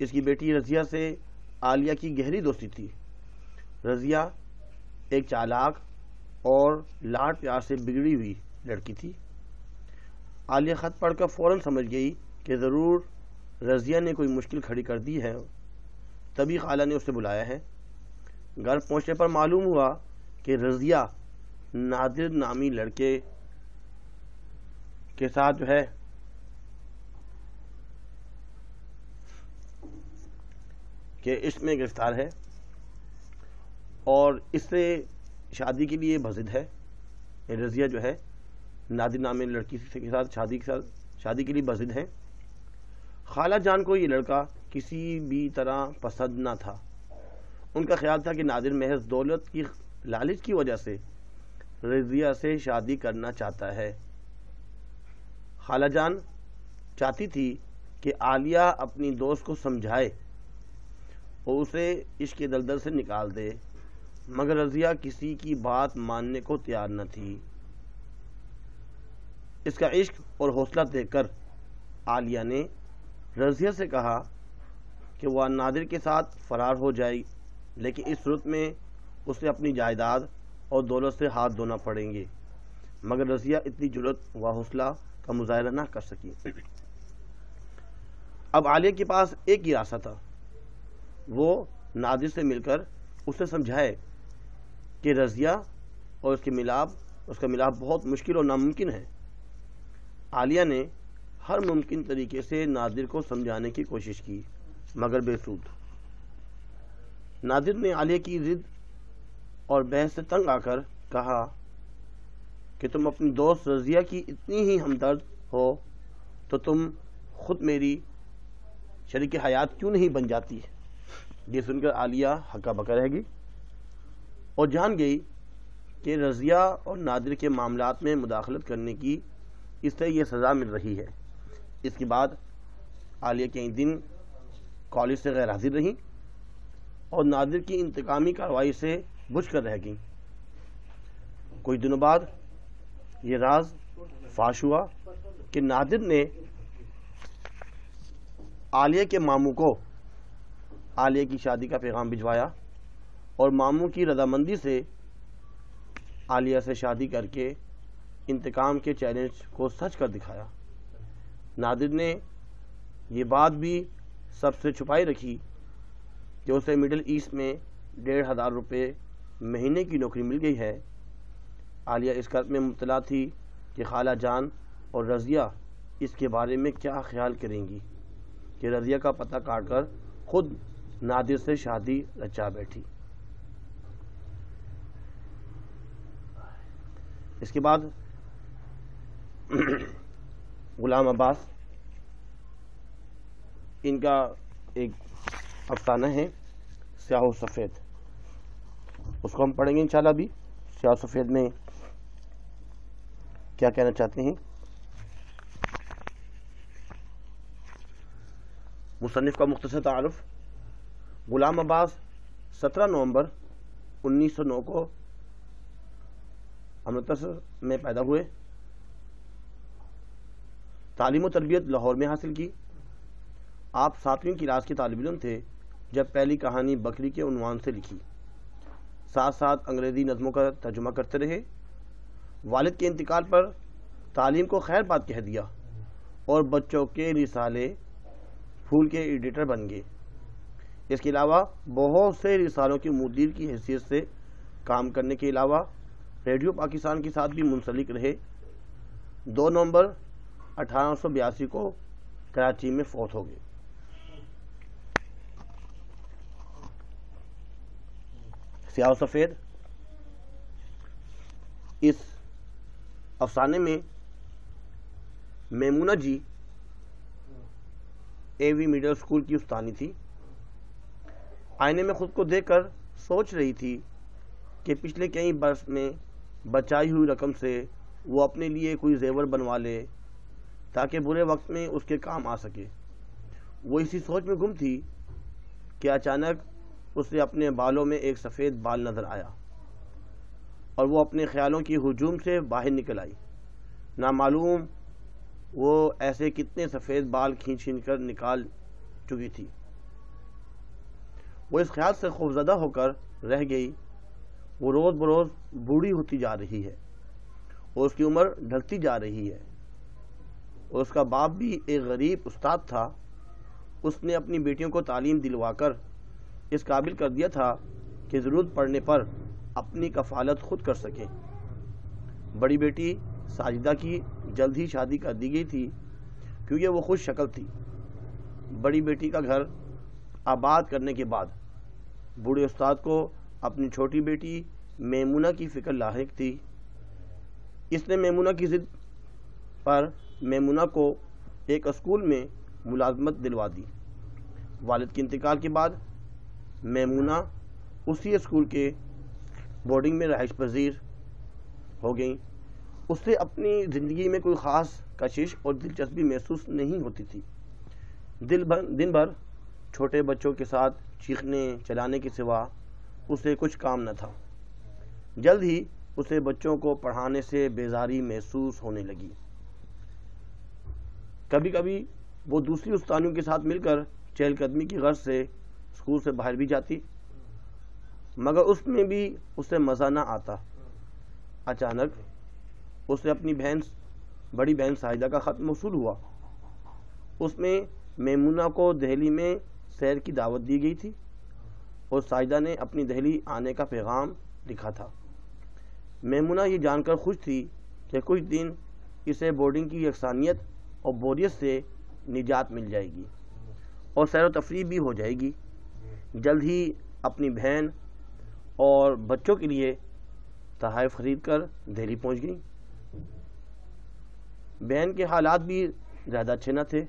اس کی بیٹی رضیہ سے عالیہ کی گہری دوستی تھی۔ رضیہ ایک چالاک اور لاڈ پیار سے بگڑی ہوئی لڑکی تھی۔ عالیہ خط پڑھ کر فوراً سمجھ گئی کہ ضرور رضیہ نے کوئی مشکل کھڑی کر دی ہے، تبھی خالہ نے اسے بلایا ہے۔ گھر پہنچنے پر معلوم ہوا کہ رضیہ نادر نامی لڑکے کے ساتھ کہ اس میں گرفتار ہے اور اس سے شادی کے لیے بضد ہے۔ رضیہ نادر نامی لڑکی کے ساتھ شادی کے لیے بضد ہے۔ خالہ جان کو یہ لڑکا کسی بھی طرح پسند نہ تھا۔ ان کا خیال تھا کہ نادر محض دولت کی لالچ کی وجہ سے رضیہ سے شادی کرنا چاہتا ہے۔ خالہ جان چاہتی تھی کہ عالیہ اپنی دوست کو سمجھائے اور اسے عشق کے دلدل سے نکال دے، مگر رضیہ کسی کی بات ماننے کو تیار نہ تھی۔ اس کا عشق اور حوصلہ دیکھ کر عالیہ نے رضیہ سے کہا کہ وہ نادر کے ساتھ فرار ہو جائے، لیکن اس صورت میں اسے اپنی جائیداد اور دولت سے ہاتھ دھونا پڑیں گے، مگر رضیہ اتنی جرأت و حوصلہ کا مظاہرہ نہ کر سکی۔ اب عالیہ کے پاس ایک ہی راستہ تھا، وہ نادر سے مل کر اسے سمجھائے کہ رضیہ اور اس کا ملاپ بہت مشکل اور ناممکن ہے۔ عالیہ نے ہر ممکن طریقے سے نادر کو سمجھانے کی کوشش کی، مگر بے سود۔ نادر نے عالیہ کی ضد اور بحث سے تنگ آ کر کہا کہ تم اپنی دوست رضیہ کی اتنی ہی ہمدرد ہو تو تم خود میری شریک حیات کیوں نہیں بن جاتی؟ یہ سن کر عالیہ ہکا بکا رہ گئی اور جان گئی کہ رضیہ اور نادر کے معاملات میں مداخلت کرنے کی اس سے یہ سزا مل رہی ہے۔ اس کے بعد عالیہ کئی دن کالج سے غیر حاضر رہیں اور نادر کی انتقامی کارروائی سے بجھ کر رہ گئیں۔ کچھ دنوں بعد یہ راز فاش ہوا کہ نادر نے عالیہ کے ماموں کو عالیہ کی شادی کا پیغام بھجوایا اور ماموں کی رضامندی سے عالیہ سے شادی کر کے انتقام کے چیلنج کو سچ کر دکھایا۔ نادر نے یہ بات بھی سب سے چھپائی رکھی کہ اسے مڈل ایسٹ میں 1500 روپے مہینے کی نوکری مل گئی ہے۔ عالیہ اس قرض میں مبتلا تھی کہ خالہ جان اور رضیہ اس کے بارے میں کیا خیال کریں گی کہ رضیہ کا پتہ کاٹ کر خود نادر سے شادی رچا بیٹھی۔ اس کے بعد غلام عباس، ان کا ایک افسانہ ہے سیاہ و سفید، اس کو ہم پڑھیں گے انشاءاللہ۔ بھی سیاہ و سفید میں کیا کہنا چاہتے ہیں؟ مصنف کا مختصر تعارف۔ غلام عباس 17 نومبر 1909 کو امرتسر میں پیدا ہوئے۔ تعلیم و تربیت لاہور میں حاصل کی۔ آپ 7ویں کلاس کے طالب علم تھے جب پہلی کہانی بکری کے عنوان سے لکھی۔ ساتھ ساتھ انگریزی نظموں کا ترجمہ کرتے رہے۔ والد کے انتقال پر تعلیم کو خیر بات کہہ دیا اور بچوں کے رسالے پھول کے ایڈیٹر بن گئے۔ اس کے علاوہ بہت سے رسالوں کے مدیر کی حیثیت سے کام کرنے کے علاوہ ریڈیو پاکستان کے ساتھ بھی منسلک رہے۔ 2 نومبر 1882 کو کراچی میں فوت ہو گئے۔ سیاہ و سفید، اس افسانے میں میمونہ جی AV مڈل اسکول کی استانی تھی۔ آئینے میں خود کو دیکھ کر سوچ رہی تھی کہ پچھلے کئی برس میں بچائی ہوئی رقم سے وہ اپنے لیے کوئی زیور بنوا لے تاکہ برے وقت میں اس کے کام آ سکے۔ وہ اسی سوچ میں گم تھی کہ اچانک اسے اپنے بالوں میں ایک سفید بال نظر آیا اور وہ اپنے خیالوں کی ہجوم سے باہر نکل آئی۔ نامعلوم وہ ایسے کتنے سفید بال کھینچ کر نکال چکی تھی۔ وہ اس خیال سے خوفزدہ ہو کر رہ گئی وہ روز بروز بوڑھی ہوتی جا رہی ہے اور اس کی عمر ڈھلتی جا رہی ہے، اور اس کا باپ بھی ایک غریب استاد تھا۔ اس نے اپنی بیٹیوں کو تعلیم دلوا کر اس قابل کر دیا تھا کہ ضرورت پڑنے پر اپنی کفالت خود کر سکیں۔ بڑی بیٹی ساجدہ کی جلد ہی شادی کر دی گئی تھی کیونکہ وہ خوش شکل تھی۔ بڑی بیٹی کا گھر آباد کرنے کے بعد بوڑھے استاد کو اپنی چھوٹی بیٹی میمونہ کی فکر لاحق تھی۔ اس نے میمونہ کی ضد پر میمونہ کو ایک اسکول میں ملازمت دلوا دی۔ والد کے انتقال کے بعد میمونہ اسی اسکول کے بورڈنگ میں رہائش پذیر ہو گئیں۔ اس سے اپنی زندگی میں کوئی خاص کشش اور دلچسپی محسوس نہیں ہوتی تھی۔ دن بھر چھوٹے بچوں کے ساتھ چیخنے چلانے کے سوا اسے کچھ کام نہ تھا۔ جلد ہی اسے بچوں کو پڑھانے سے بیزاری محسوس ہونے لگی۔ کبھی کبھی وہ دوسری استانیوں کے ساتھ مل کر چہل قدمی کی غرض سے اسکول سے باہر بھی جاتی، مگر اس میں بھی اسے مزہ نہ آتا۔ اچانک اسے اپنی بڑی بہن ساجدہ کا خط موصول ہوا۔ اس میں میمونہ کو دہلی میں سیر کی دعوت دی گئی تھی اور ساجدہ نے اپنی دہلی آنے کا پیغام لکھا تھا۔ میمونہ یہ جان کر خوش تھی کہ کچھ دن اسے بورڈنگ کی یکسانیت اور بوریت سے نجات مل جائے گی اور سیر و تفریح بھی ہو جائے گی۔ جلد ہی اپنی بہن اور بچوں کے لیے تحائف خرید کر دہلی پہنچ گئی۔ بہن کے حالات بھی زیادہ اچھے نہ تھے۔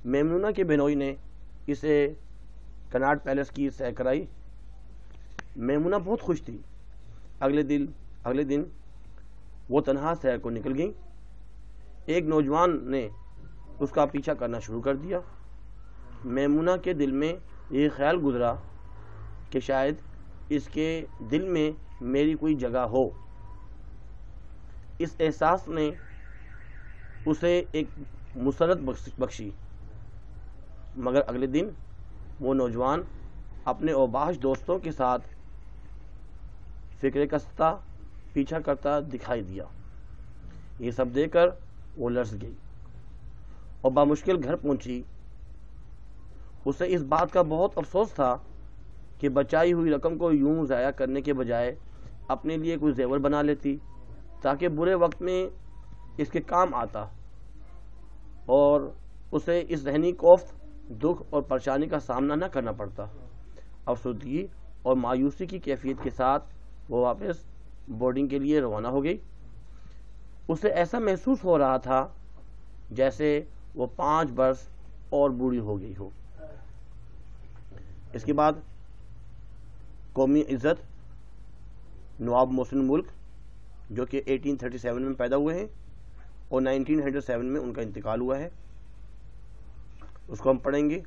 میمونہ کے بہنوئی نے اسے کناٹ پیلس کی سیر کرائی۔ میمونہ بہت خوش تھی۔ اگلے دن وہ تنہا سیر کو نکل گئی۔ ایک نوجوان نے اس کا پیچھا کرنا شروع کر دیا۔ میمونہ کے دل میں یہ خیال گزرا کہ شاید اس کے دل میں میری کوئی جگہ ہو۔ اس احساس نے اسے ایک مسرت بخشی، مگر اگلے دن وہ نوجوان اپنے اوباش دوستوں کے ساتھ فکر کستہ پیچھا کرتا دکھائی دیا۔ یہ سب دیکھ کر وہ لرز گئی اور بامشکل گھر پہنچی۔ اسے اس بات کا بہت افسوس تھا کہ بچائی ہوئی رقم کو یوں ضائع کرنے کے بجائے اپنے لیے کوئی زیور بنا لیتی تاکہ برے وقت میں اس کے کام آتا، اور اسے اس ذہنی کوفت، دکھ اور پریشانی کا سامنا نہ کرنا پڑتا۔ افسردگی اور مایوسی کی کیفیت کے ساتھ وہ واپس بورڈنگ کے لیے روانہ ہو گئی۔ اسے ایسا محسوس ہو رہا تھا جیسے وہ 5 برس اور بوڑھی ہو گئی ہو۔ اس کے بعد قومی عزت نواب محسن ملک، جو کہ 1837 میں پیدا ہوئے ہیں اور 1907 میں ان کا انتقال ہوا ہے، اس کو ہم پڑھیں گے۔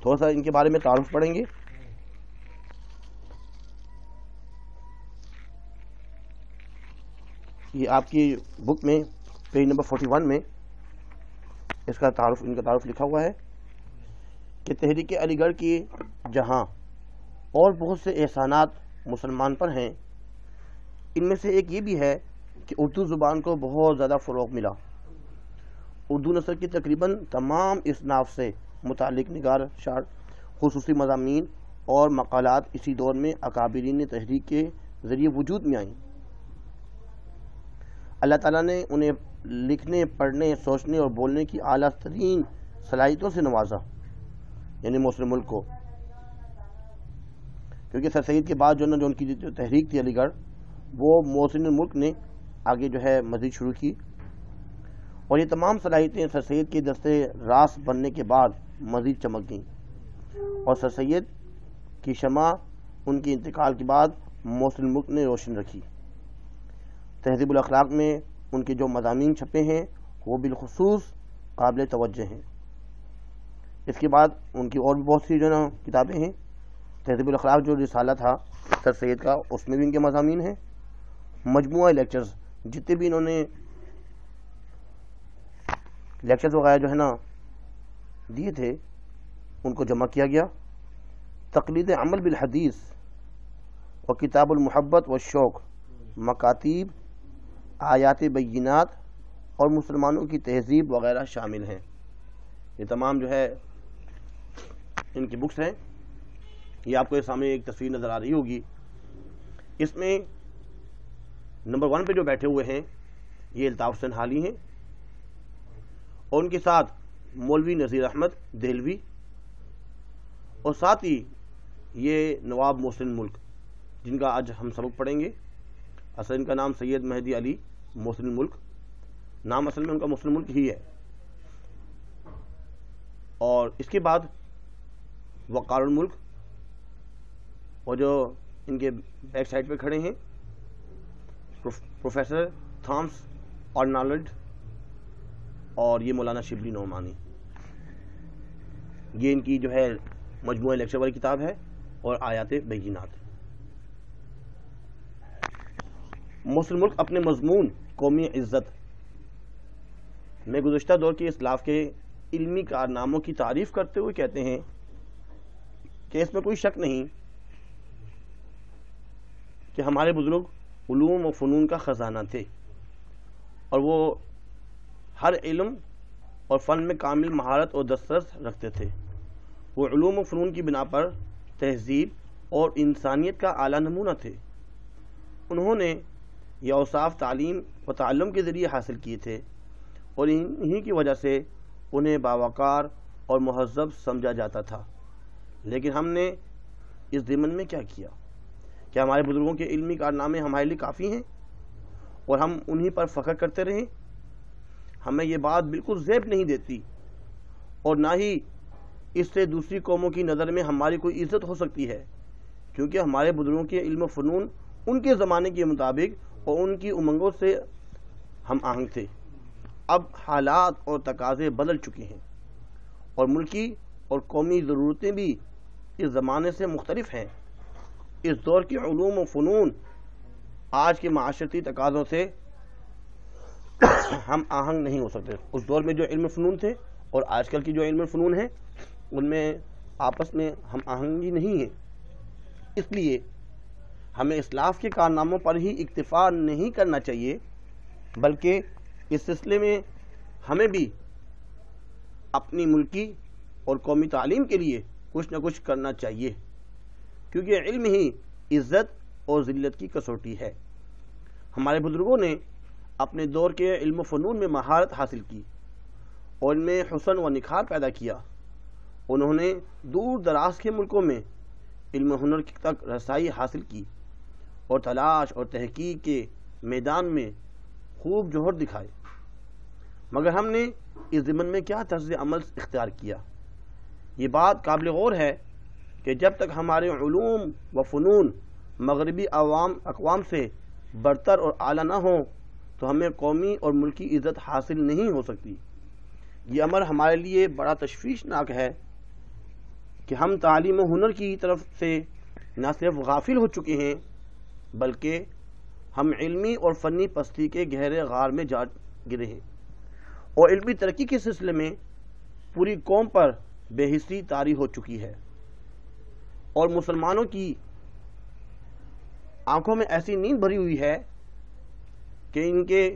تھوڑا سا ان کے بارے میں تعارف پڑھیں گے۔ یہ آپ کی بک میں پیج نمبر 41 میں ان کا تعارف لکھا ہوا ہے کہ تحریک علی گڑھ کی جہاں اور بہت سے احسانات مسلمان پر ہیں، ان میں سے ایک یہ بھی ہے کہ اردو زبان کو بہت زیادہ فروغ ملا۔ اردو نثر کی تقریباً تمام اصناف سے متعلق نگارشار خصوصی مضامین اور مقالات اسی دور میں اکابرین تحریک کے ذریعے وجود میں آئیں۔ اللہ تعالیٰ نے انہیں لکھنے، پڑھنے، سوچنے اور بولنے کی اعلیٰ ترین صلاحیتوں سے نوازا، یعنی محسن ملک کو، کیونکہ سر سید کے بعد جو ان کی جو تحریک تھی علی گڑھ، وہ محسن ملک نے آگے جو ہے مزید شروع کی، اور یہ تمام صلاحیتیں سر سید کے دستے راس بننے کے بعد مزید چمک گئیں، اور سر سید کی شمع ان کے انتقال کے بعد محسن ملک نے روشن رکھی۔ تہذیب الاخلاق میں ان کے جو مضامین چھپے ہیں وہ بالخصوص قابل توجہ ہیں۔ اس کے بعد ان کی اور بھی بہت سی جو نا کتابیں ہیں۔ تہذیب الاخلاق جو رسالہ تھا سر سید کا، اس میں بھی ان کے مضامین ہیں۔ مجموعہ لیکچرز، جتنے بھی انہوں نے لیکچرز وغیرہ جو ہے نا دیے تھے ان کو جمع کیا گیا. تقلید عمل بالحدیث و کتاب المحبت والشوق، مکاتیب، آیات بینات اور مسلمانوں کی تہذیب وغیرہ شامل ہیں. یہ تمام جو ہے ان کی بکس ہیں. یہ آپ کو سامنے ایک تصویر نظر آ رہی ہوگی. اس میں نمبر 1 پہ جو بیٹھے ہوئے ہیں یہ الطاف حسین حالی ہیں، اور ان کے ساتھ مولوی نذیر احمد دہلوی، اور ساتھ ہی یہ نواب محسن ملک جن کا آج ہم سبق پڑھیں گے. اصل ان کا نام سید مہدی علی محسن ملک، نام اصل میں ان کا محسن ملک ہی ہے. اور اس کے بعد وقار الملک، اور جو ان کے بیک سائڈ پہ کھڑے ہیں پروفیسر تھامس آرنالڈ، اور یہ مولانا شبلی نعمانی. یہ ان کی جو ہے مجموعہ لیکچر والی کتاب ہے اور آیات بینات. محسن ملک اپنے مضمون قومی عزت میں گزشتہ دور کے اسلاف کے علمی کارناموں کی تعریف کرتے ہوئے کہتے ہیں کہ اس میں کوئی شک نہیں کہ ہمارے بزرگ علوم و فنون کا خزانہ تھے، اور وہ ہر علم اور فن میں کامل مہارت اور دسترس رکھتے تھے. وہ علوم و فنون کی بنا پر تہذیب اور انسانیت کا اعلیٰ نمونہ تھے. انہوں نے یہ اوصاف تعلیم و تعلم کے ذریعے حاصل کیے تھے، اور انہی کی وجہ سے انہیں باوقار اور مہذب سمجھا جاتا تھا. لیکن ہم نے اس ضمن میں کیا کیا؟ کیا ہمارے بزرگوں کے علمی کارنامے ہمارے لیے کافی ہیں اور ہم انہی پر فخر کرتے رہیں؟ ہمیں یہ بات بالکل زیب نہیں دیتی، اور نہ ہی اس سے دوسری قوموں کی نظر میں ہماری کوئی عزت ہو سکتی ہے، کیونکہ ہمارے بزرگوں کے علم و فنون ان کے زمانے کے مطابق اور ان کی امنگوں سے ہم آہنگ تھے. اب حالات اور تقاضے بدل چکے ہیں، اور ملکی اور قومی ضرورتیں بھی اس زمانے سے مختلف ہیں. اس دور کے علوم و فنون آج کے معاشرتی تقاضوں سے ہم آہنگ نہیں ہو سکتے. اس دور میں جو علم و فنون تھے اور آج کل کی جو علم و فنون ہیں ان میں آپس میں ہم آہنگی نہیں ہے. اس لیے ہمیں اسلاف کے کارناموں پر ہی اکتفا نہیں کرنا چاہیے، بلکہ اس سلسلے میں ہمیں بھی اپنی ملکی اور قومی تعلیم کے لیے کچھ نہ کچھ کرنا چاہیے، کیونکہ علم ہی عزت اور ذلت کی کسوٹی ہے. ہمارے بزرگوں نے اپنے دور کے علم و فنون میں مہارت حاصل کی اور ان میں حسن و نکھار پیدا کیا. انہوں نے دور دراز کے ملکوں میں علم و ہنر تک رسائی حاصل کی اور تلاش اور تحقیق کے میدان میں خوب جوہر دکھائے. مگر ہم نے اس ضمن میں کیا طرز عمل اختیار کیا؟ یہ بات قابل غور ہے کہ جب تک ہمارے علوم و فنون مغربی اقوام سے برتر اور اعلیٰ نہ ہوں تو ہمیں قومی اور ملکی عزت حاصل نہیں ہو سکتی. یہ امر ہمارے لیے بڑا تشویشناک ہے کہ ہم تعلیم و ہنر کی طرف سے نہ صرف غافل ہو چکے ہیں بلکہ ہم علمی اور فنی پستی کے گہرے غار میں جا گرے ہیں، اور علمی ترقی کے سلسلے میں پوری قوم پر بے حسی طاری ہو چکی ہے، اور مسلمانوں کی آنکھوں میں ایسی نیند بھری ہوئی ہے کہ ان کے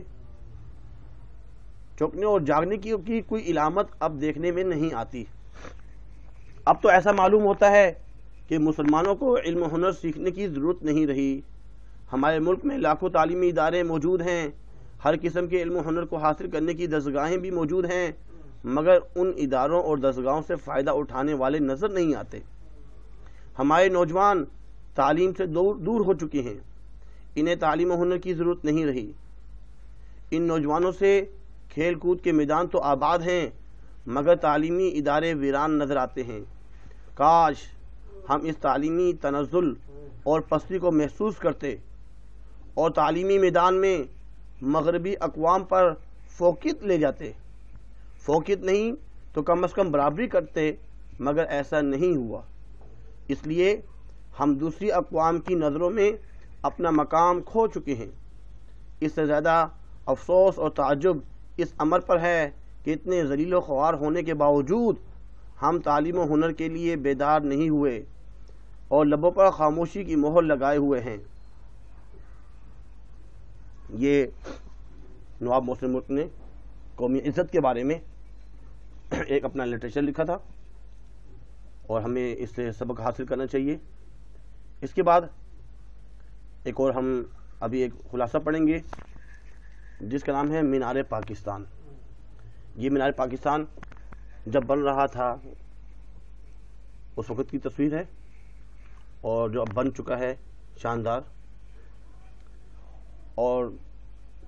چوکنے اور جاگنے کی کوئی علامت اب دیکھنے میں نہیں آتی. اب تو ایسا معلوم ہوتا ہے کہ مسلمانوں کو علم و ہنر سیکھنے کی ضرورت نہیں رہی. ہمارے ملک میں لاکھوں تعلیمی ادارے موجود ہیں، ہر قسم کے علم و ہنر کو حاصل کرنے کی دستگاہیں بھی موجود ہیں، مگر ان اداروں اور دستگاہوں سے فائدہ اٹھانے والے نظر نہیں آتے. ہمارے نوجوان تعلیم سے دور ہو چکے ہیں، انہیں تعلیم و ہنر کی ضرورت نہیں رہی. ان نوجوانوں سے کھیل کود کے میدان تو آباد ہیں مگر تعلیمی ادارے ویران نظر آتے ہیں. کاش ہم اس تعلیمی تنزل اور پستی کو محسوس کرتے اور تعلیمی میدان میں مغربی اقوام پر فوقیت لے جاتے. فوقیت نہیں تو کم از کم برابری کرتے، مگر ایسا نہیں ہوا. اس لیے ہم دوسری اقوام کی نظروں میں اپنا مقام کھو چکے ہیں. اس سے زیادہ افسوس اور تعجب اس امر پر ہے کہ اتنے ذلیل و خوار ہونے کے باوجود ہم تعلیم و ہنر کے لیے بیدار نہیں ہوئے اور لبوں پر خاموشی کی مہر لگائے ہوئے ہیں۔ یہ نواب محسن ملک نے قومی عزت کے بارے میں ایک اپنا لٹریچر لکھا تھا اور ہمیں اس سے سبق حاصل کرنا چاہیے۔ اس کے بعد ایک اور ہم ابھی ایک خلاصہ پڑھیں گے جس کا نام ہے مینار پاکستان۔ یہ مینار پاکستان جب بن رہا تھا اس وقت کی تصویر ہے اور جو اب بن چکا ہے شاندار۔ اور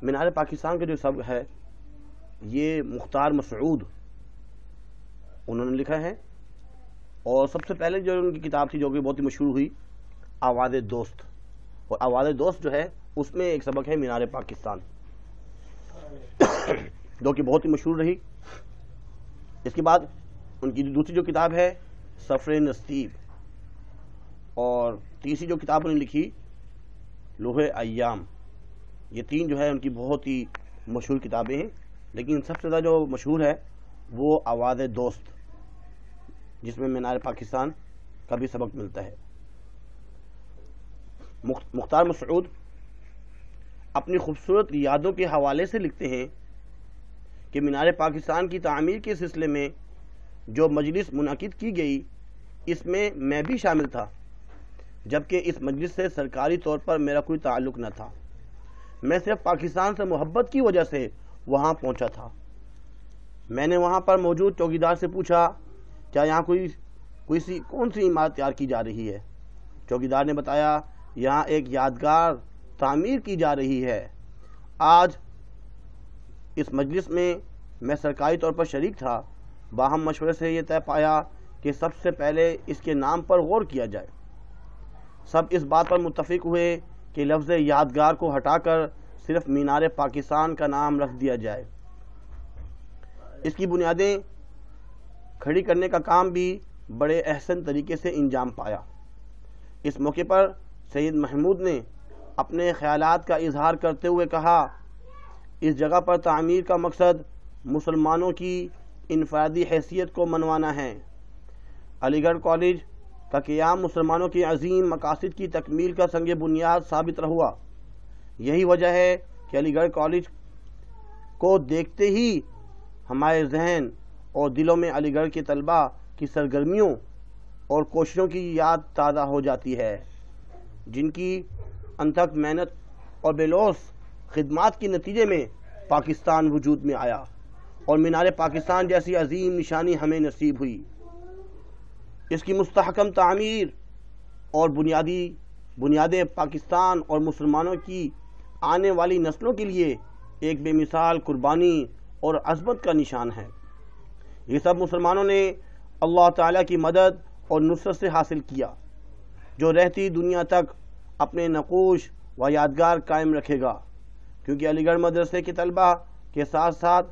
مینار پاکستان کا جو سبق ہے یہ مختار مسعود انہوں نے لکھا ہے، اور سب سے پہلے جو ان کی کتاب تھی جو کہ بہت ہی مشہور ہوئی آواز دوست، اور آواز دوست جو ہے اس میں ایک سبق ہے مینار پاکستان جو کہ بہت ہی مشہور رہی۔ اس کے بعد ان کی دوسری جو کتاب ہے سفر نصیب، اور تیسری جو کتاب انہوں نے لکھی لوح ایام۔ یہ تین جو ہے ان کی بہت ہی مشہور کتابیں ہیں، لیکن سب سے زیادہ جو مشہور ہے وہ آواز دوست، جس میں مینار پاکستان کا بھی سبق ملتا ہے۔ مختار مسعود اپنی خوبصورت یادوں کے حوالے سے لکھتے ہیں کہ مینار پاکستان کی تعمیر کے سلسلے میں جو مجلس منعقد کی گئی اس میں بھی شامل تھا، جبکہ اس مجلس سے سرکاری طور پر میرا کوئی تعلق نہ تھا۔ میں صرف پاکستان سے محبت کی وجہ سے وہاں پہنچا تھا۔ میں نے وہاں پر موجود چوکیدار سے پوچھا کیا یہاں کون سی عمارت تیار کی جا رہی ہے؟ چوکیدار نے بتایا یہاں ایک یادگار تعمیر کی جا رہی ہے۔ آج اس مجلس میں سرکاری طور پر شریک تھا۔ باہم مشورے سے یہ طے پایا کہ سب سے پہلے اس کے نام پر غور کیا جائے۔ سب اس بات پر متفق ہوئے کہ لفظ یادگار کو ہٹا کر صرف مینار پاکستان کا نام رکھ دیا جائے۔ اس کی بنیادیں کھڑی کرنے کا کام بھی بڑے احسن طریقے سے انجام پایا۔ اس موقع پر سید محمود نے اپنے خیالات کا اظہار کرتے ہوئے کہا اس جگہ پر تعمیر کا مقصد مسلمانوں کی انفرادی حیثیت کو منوانا ہے۔ علی گڑھ کالج کا قیام مسلمانوں کے عظیم مقاصد کی تکمیل کا سنگ بنیاد ثابت ہوا۔ یہی وجہ ہے کہ علی گڑھ کالج کو دیکھتے ہی ہمارے ذہن اور دلوں میں علی گڑھ کے طلباء کی سرگرمیوں اور کوششوں کی یاد تازہ ہو جاتی ہے، جن کی انتھک محنت اور بے لوث خدمات کے نتیجے میں پاکستان وجود میں آیا اور مینار پاکستان جیسی عظیم نشانی ہمیں نصیب ہوئی۔ اس کی مستحکم تعمیر اور بنیادیں پاکستان اور مسلمانوں کی آنے والی نسلوں کے لیے ایک بے مثال قربانی اور عظمت کا نشان ہے۔ یہ سب مسلمانوں نے اللہ تعالیٰ کی مدد اور نصرت سے حاصل کیا، جو رہتی دنیا تک اپنے نقوش و یادگار قائم رکھے گا، کیونکہ علی گڑھ مدرسے کے طلباء کے ساتھ ساتھ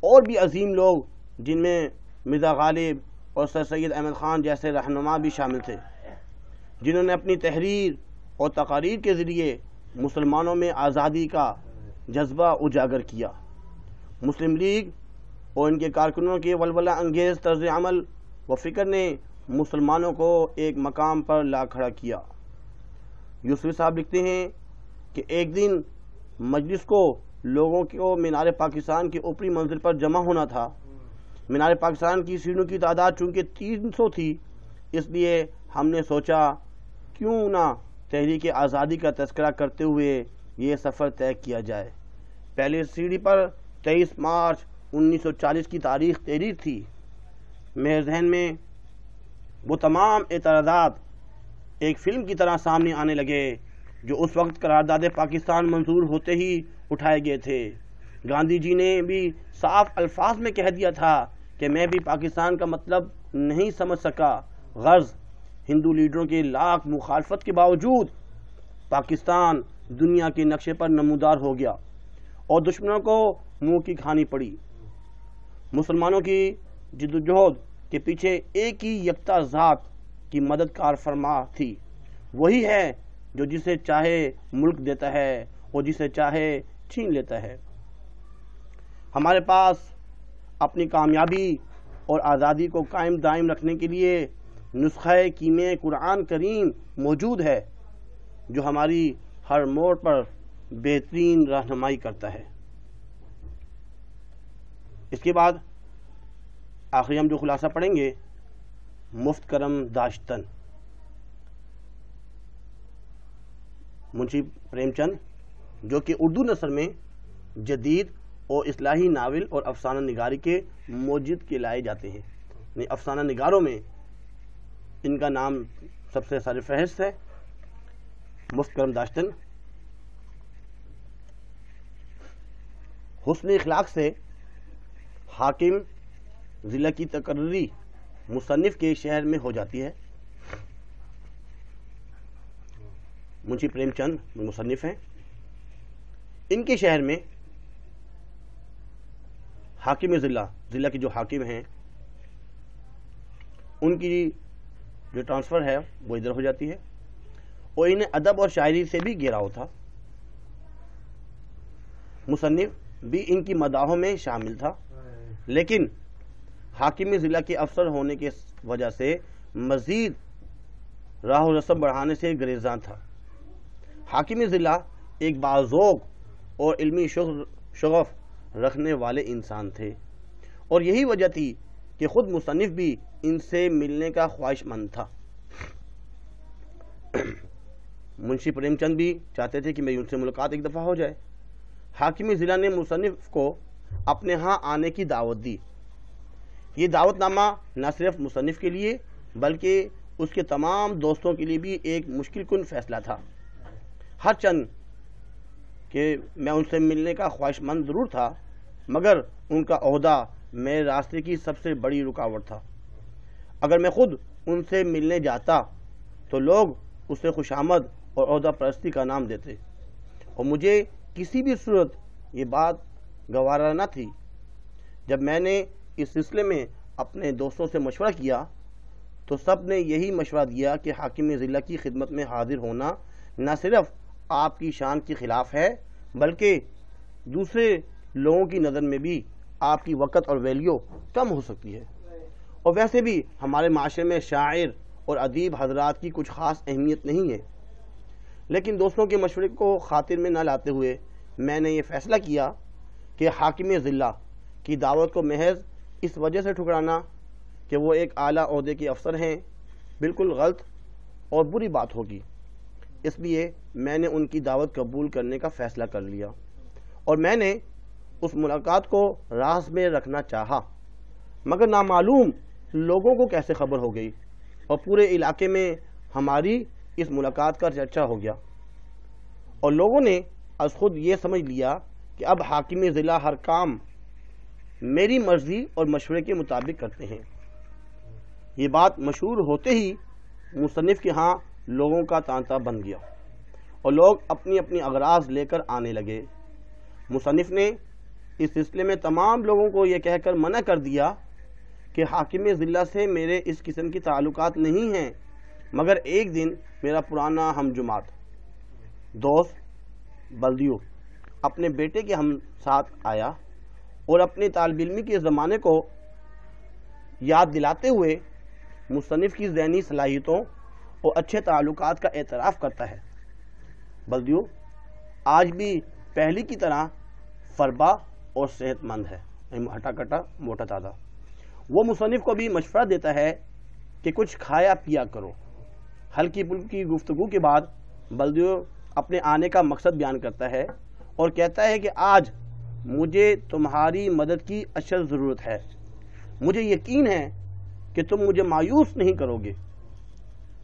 اور بھی عظیم لوگ جن میں مرزا غالب اور سر سید احمد خان جیسے رہنما بھی شامل تھے، جنہوں نے اپنی تحریر اور تقاریر کے ذریعے مسلمانوں میں آزادی کا جذبہ اجاگر کیا۔ مسلم لیگ اور ان کے کارکنوں کے ولولہ انگیز طرز عمل و فکر نے مسلمانوں کو ایک مقام پر لا کھڑا کیا۔ یوسفی صاحب لکھتے ہیں کہ ایک دن مجلس کو لوگوں کو مینار پاکستان کی اوپری منزل پر جمع ہونا تھا۔ مینار پاکستان کی سیڑھیوں کی تعداد چونکہ 300 تھی، اس لیے ہم نے سوچا کیوں نہ تحریک آزادی کا تذکرہ کرتے ہوئے یہ سفر طے کیا جائے۔ پہلے سیڑھی پر 23 مارچ 1940 کی تاریخ تحریر تھی۔ میرے ذہن میں وہ تمام اعتراضات ایک فلم کی طرح سامنے آنے لگے جو اس وقت قرارداد پاکستان منظور ہوتے ہی اٹھائے گئے تھے۔ گاندھی جی نے بھی صاف الفاظ میں کہہ دیا تھا کہ میں بھی پاکستان کا مطلب نہیں سمجھ سکا۔ غرض ہندو لیڈروں کے لاکھ مخالفت کے باوجود پاکستان دنیا کے نقشے پر نمودار ہو گیا اور دشمنوں کو منہ کی کھانی پڑی۔ مسلمانوں کی جدوجہد کے پیچھے ایک ہی یکتا ذات کی مدد کار فرما تھی، وہی ہے جو جسے چاہے ملک دیتا ہے اور جسے چاہے چھین لیتا ہے۔ ہمارے پاس اپنی کامیابی اور آزادی کو قائم دائم رکھنے کے لیے نسخہ کیمیا قرآن کریم موجود ہے جو ہماری ہر موڑ پر بہترین رہنمائی کرتا ہے۔ اس کے بعد آخری ہم جو خلاصہ پڑھیں گے، مفت کرم داشتن، منشی پریم چند، جو کہ اردو نثر میں جدید اور اصلاحی ناول اور افسانہ نگاری کے موجد کے لائے جاتے ہیں، یعنی افسانہ نگاروں میں ان کا نام سب سے سر فہرست ہے، مفت کرم داشتن۔ حسن اخلاق سے حاکم ضلع کی تقرری مصنف کے شہر میں ہو جاتی ہے۔ منشی پریم چند مصنف ہیں، ان کے شہر میں حاکم ضلع کے جو حاکم ہیں ان کی جو ٹرانسفر ہے وہ ادھر ہو جاتی ہے، اور انہیں ادب اور شاعری سے بھی گھیراؤ تھا۔ مصنف بھی ان کی مداحوں میں شامل تھا، لیکن حاکم ضلع کے افسر ہونے کی وجہ سے مزید راہ و رسم بڑھانے سے گریزاں تھا۔ حاکم ضلع ایک باذوق اور علمی شغف رکھنے والے انسان تھے، اور یہی وجہ تھی کہ خود مصنف بھی ان سے ملنے کا خواہش مند تھا۔ منشی پریم چند بھی چاہتے تھے کہ میری ان سے ملاقات ایک دفعہ ہو جائے۔ حاکم ضلع نے مصنف کو اپنے ہاں آنے کی دعوت دی۔ یہ دعوت نامہ نہ صرف مصنف کے لیے بلکہ اس کے تمام دوستوں کے لیے بھی ایک مشکل کن فیصلہ تھا۔ ہر چند کہ میں ان سے ملنے کا خواہش مند ضرور تھا، مگر ان کا عہدہ میرے راستے کی سب سے بڑی رکاوٹ تھا۔ اگر میں خود ان سے ملنے جاتا تو لوگ اسے خوشامد اور عہدہ پرستی کا نام دیتے، اور مجھے کسی بھی صورت یہ بات گوارا نہ تھی۔ جب میں نے اس سلسلے میں اپنے دوستوں سے مشورہ کیا تو سب نے یہی مشورہ دیا کہ حاکم ضلع کی خدمت میں حاضر ہونا نہ صرف آپ کی شان کے خلاف ہے بلکہ دوسرے لوگوں کی نظر میں بھی آپ کی وقت اور ویلیو کم ہو سکتی ہے، اور ویسے بھی ہمارے معاشرے میں شاعر اور ادیب حضرات کی کچھ خاص اہمیت نہیں ہے۔ لیکن دوستوں کے مشورے کو خاطر میں نہ لاتے ہوئے میں نے یہ فیصلہ کیا کہ حاکم ضلع کی دعوت کو محض اس وجہ سے ٹھکرانا کہ وہ ایک اعلیٰ عہدے کے افسر ہیں بالکل غلط اور بری بات ہوگی۔ اس لیے میں نے ان کی دعوت قبول کرنے کا فیصلہ کر لیا، اور میں نے اس ملاقات کو راز میں رکھنا چاہا، مگر نامعلوم لوگوں کو کیسے خبر ہو گئی اور پورے علاقے میں ہماری اس ملاقات کا چرچا ہو گیا، اور لوگوں نے از خود یہ سمجھ لیا کہ اب حاکم ضلع ہر کام میری مرضی اور مشورے کے مطابق کرتے ہیں۔ یہ بات مشہور ہوتے ہی مصنف کے ہاں لوگوں کا تانتا بن گیا، اور لوگ اپنی اپنی اغراض لے کر آنے لگے۔ مصنف نے اس سلسلے میں تمام لوگوں کو یہ کہہ کر منع کر دیا کہ حاکم ضلع سے میرے اس قسم کی تعلقات نہیں ہیں، مگر ایک دن میرا پرانا ہم جماعت دوست بلدیو اپنے بیٹے کے ہم ساتھ آیا اور اپنے طالب علمی کے زمانے کو یاد دلاتے ہوئے مصنف کی ذہنی صلاحیتوں اور اچھے تعلقات کا اعتراف کرتا ہے۔ بلدیو آج بھی پہلی کی طرح فربا اور صحت مند ہے، ہٹا کٹا موٹا تازہ۔ وہ مصنف کو بھی مشورہ دیتا ہے کہ کچھ کھایا پیا کرو۔ ہلکی پھلکی گفتگو کے بعد بلدیو اپنے آنے کا مقصد بیان کرتا ہے اور کہتا ہے کہ آج مجھے تمہاری مدد کی اشد ضرورت ہے۔ مجھے یقین ہے کہ تم مجھے مایوس نہیں کرو گے۔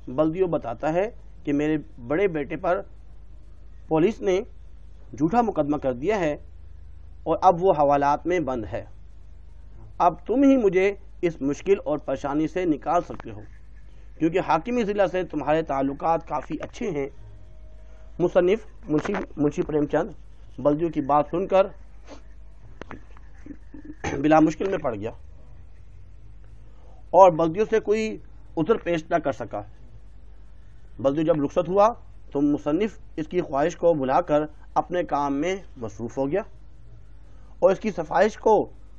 بلدیو بتاتا ہے کہ میرے بڑے بیٹے پر پولیس نے جھوٹا مقدمہ کر دیا ہے اور اب وہ حوالات میں بند ہے۔ اب تم ہی مجھے اس مشکل اور پریشانی سے نکال سکتے ہو، کیونکہ حاکمی ضلع سے تمہارے تعلقات کافی اچھے ہیں۔ مصنف منشی پریم چند بلدیو کی بات سن کر بلا مشکل میں پڑ گیا اور بلدیو سے کوئی عذر پیش نہ کر سکا۔ بلدیو جب رخصت ہوا تو مصنف اس کی خواہش کو بھلا کر اپنے کام میں مصروف ہو گیا اور اس کی صفائش کو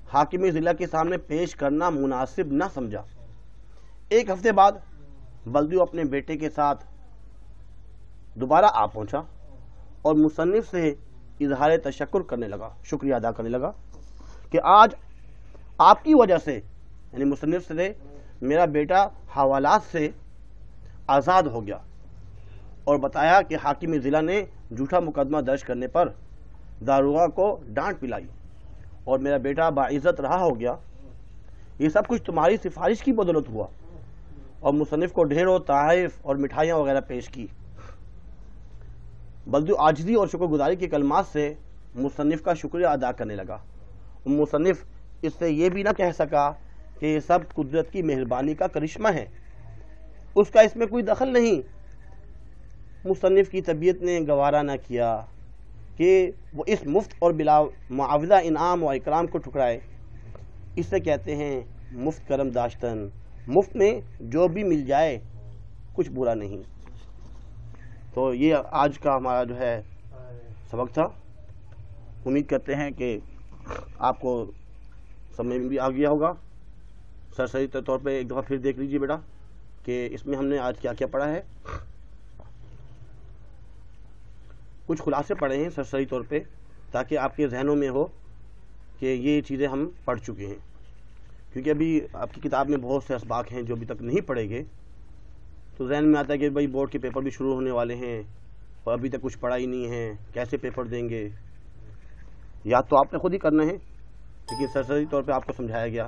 حاکم ضلع کے سامنے پیش کرنا مناسب نہ سمجھا۔ ایک ہفتے بعد بلدیو اپنے بیٹے کے ساتھ دوبارہ آ پہنچا اور مصنف سے اظہار تشکر کرنے لگا، شکریہ ادا کرنے لگا کہ آج آپ کی وجہ سے، یعنی مصنف سے، میرا بیٹا حوالات سے آزاد ہو گیا، اور بتایا کہ حاکم ضلع نے جھوٹا مقدمہ درج کرنے پر داروغہ کو ڈانٹ پلائی اور میرا بیٹا باعزت رہا ہو گیا۔ یہ سب کچھ تمہاری سفارش کی بدولت ہوا۔ اور مصنف کو ڈھیروں تحائف اور مٹھائیاں وغیرہ پیش کی۔ بلدیو عاجزی اور شکر گزاری کے کلمات سے مصنف کا شکریہ ادا کرنے لگا۔ مصنف اس سے یہ بھی نہ کہہ سکا کہ یہ سب قدرت کی مہربانی کا کرشمہ ہے، اس کا اس میں کوئی دخل نہیں۔ مصنف کی طبیعت نے گوارا نہ کیا کہ وہ اس مفت اور بلا معاوضہ انعام و اکرام کو ٹھکرائے۔ اس سے کہتے ہیں مفت کرم داشتن، مفت میں جو بھی مل جائے کچھ برا نہیں۔ تو یہ آج کا ہمارا جو ہے سبق تھا۔ امید کرتے ہیں کہ آپ کو سمجھ میں بھی آ گیا ہوگا۔ سرسری طور پہ ایک دفعہ پھر دیکھ لیجئے بیٹا کہ اس میں ہم نے آج کیا کیا پڑھا ہے۔ کچھ خلاصے پڑھے ہیں سرسری طور پہ تاکہ آپ کے ذہنوں میں ہو کہ یہ چیزیں ہم پڑھ چکے ہیں، کیونکہ ابھی آپ کی کتاب میں بہت سے اسباق ہیں جو ابھی تک نہیں پڑھے گئے، تو ذہن میں آتا ہے کہ بھائی بورڈ کے پیپر بھی شروع ہونے والے ہیں اور ابھی تک کچھ پڑھا ہی نہیں ہے، کیسے پیپر دیں گے؟ یاد تو آپ نے خود ہی کرنا ہے، لیکن سرسری طور پہ آپ کو سمجھایا گیا۔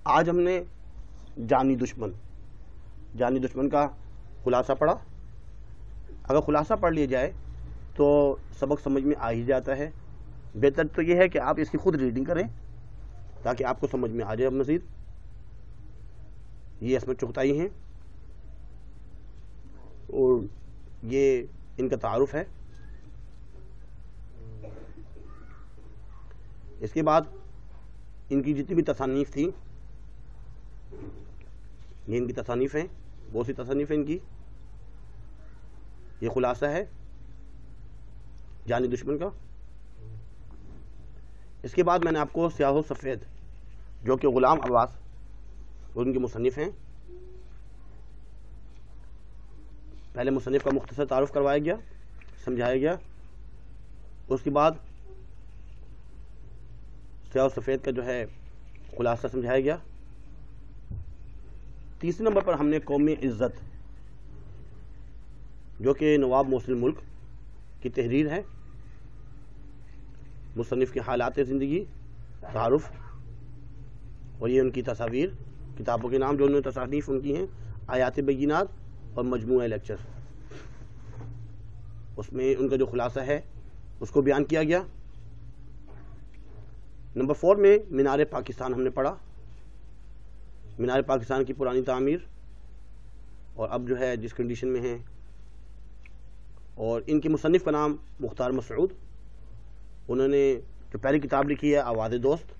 آج ہم نے جانی دشمن کا خلاصہ پڑھا۔ اگر خلاصہ پڑھ لیا جائے تو سبق سمجھ میں آ ہی جاتا ہے۔ بہتر تو یہ ہے کہ آپ اس کی خود ریڈنگ کریں تاکہ آپ کو سمجھ میں آ جائے مزید۔ یہ عصمت چغتائی ہیں اور یہ ان کا تعارف ہے۔ اس کے بعد ان کی جتنی بھی تصانیف تھیں، یہ ان کی تصانیف ہیں، بہت سی تصانیف ہیں ان کی۔ یہ خلاصہ ہے جانی دشمن کا۔ اس کے بعد میں نے آپ کو سیاہ و سفید، جو کہ غلام عباس ان کے مصنف ہیں، پہلے مصنف کا مختصر تعارف کروایا گیا، سمجھایا گیا۔ اس کے بعد سیاہ و سفید کا جو ہے خلاصہ سمجھایا گیا۔ تیسرے نمبر پر ہم نے قومی عزت، جو کہ نواب محسن ملک کی تحریر ہے، مصنف کے حالات زندگی، تعارف، اور یہ ان کی تصاویر، کتابوں کے نام جو انہوں نے تصانیف ان کی ہیں، آیات بینات اور مجموعہ لیکچر۔ اس میں ان کا جو خلاصہ ہے اس کو بیان کیا گیا۔ نمبر 4 میں مینار پاکستان ہم نے پڑھا، مینار پاکستان کی پرانی تعمیر اور اب جو ہے جس کنڈیشن میں ہیں، اور ان کے مصنف کا نام مختار مسعود، انہوں نے جو پہلی کتاب لکھی ہے آواز دوست،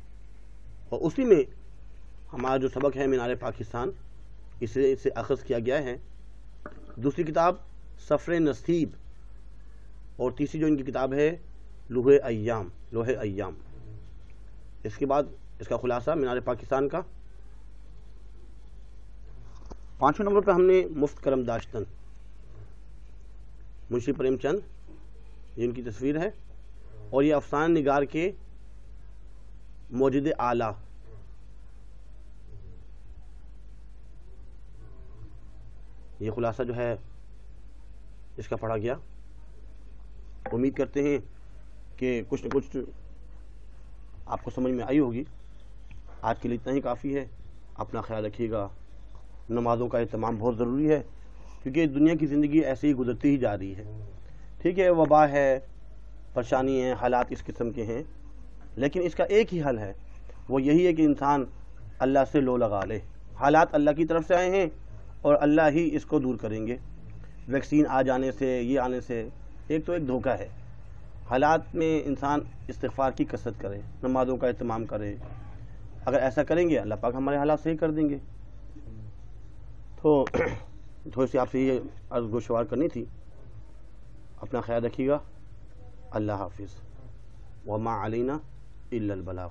اور اسی میں ہمارا جو سبق ہے مینار پاکستان اسے اخذ کیا گیا ہے۔ دوسری کتاب سفر نصیب، اور تیسری جو ان کی کتاب ہے لوح ایام۔ اس کے بعد اس کا خلاصہ مینار پاکستان کا۔ 5ویں نمبر پہ ہم نے مفت کرم داشتن، منشی پریم چند، یہ ان کی تصویر ہے، اور یہ افسانہ نگار کے موجد اعلیٰ، یہ خلاصہ جو ہے اس کا پڑھا گیا۔ امید کرتے ہیں کہ کچھ نہ کچھ آپ کو سمجھ میں آئی ہوگی۔ آج کے لیے اتنا ہی کافی ہے۔ اپنا خیال رکھیے گا۔ نمازوں کا اہتمام بہت ضروری ہے، کیونکہ دنیا کی زندگی ایسے ہی گزرتی ہی جا رہی ہے۔ ٹھیک ہے، وبا ہے، پریشانی ہے، حالات اس قسم کے ہیں، لیکن اس کا ایک ہی حل ہے، وہ یہی ہے کہ انسان اللہ سے لو لگا لے۔ حالات اللہ کی طرف سے آئے ہیں اور اللہ ہی اس کو دور کریں گے۔ ویکسین آ جانے سے، یہ آنے سے ایک دھوکہ ہے۔ حالات میں انسان استغفار کی کثرت کرے، نمازوں کا اہتمام کرے۔ اگر ایسا کریں گے اللہ پاک ہمارے حالات صحیح کر دیں گے۔ تو تھوڑی سی آپ سے یہ عرض گوشوار کرنی تھی۔ اپنا خیال رکھیے گا۔ اللہ حافظ۔ وما علینا الا البلاغ۔